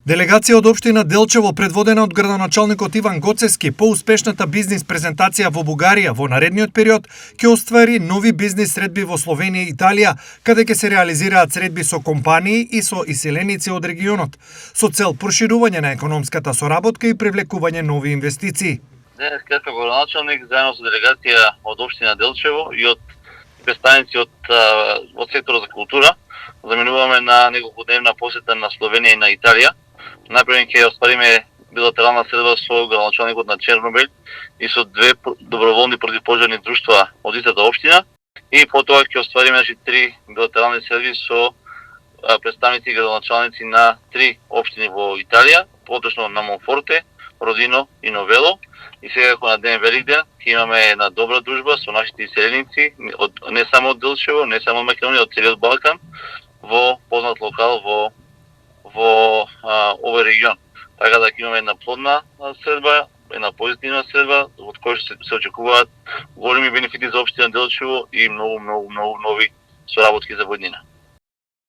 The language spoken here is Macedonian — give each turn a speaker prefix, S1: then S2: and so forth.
S1: Делегација од општина Делчево, предводена од градоначалникот Иван Гоцевски, по успешната бизнис презентација во Бугарија во наредниот период, ќе оствари нови бизнис средби во Словенија и Италија, каде ќе се реализираат средби со компании и со иселеници од регионот, со цел проширување на економската соработка и привлекување нови инвестиции.
S2: Денес како градоначалник, заедно со делегација од општина Делчево и од представници од секторот за култура, заминуваме на неколкудневна посета на Словенија и на Италија. Најпрво ќе оствариме билатерална средба со градоначалникот на Чернобил и со две доброволни противпожарни друштва од истата општина, и потоа ќе оствариме три билатерални средби со представници градоначалници на три општини во Италија, поточно на Монфорте, Родино и Новело. И сега на ден Великден ќе имаме една добра дружба со нашите иселеници, не само од Делчево, не само од Македонија, од целиот Балкан, во познат локал во овој регион. Така да ќе имаме една плодна средба, една позитивна средба, од која се очекуваат големи бенефити за општина Делчево и многу нови соработки за буднина.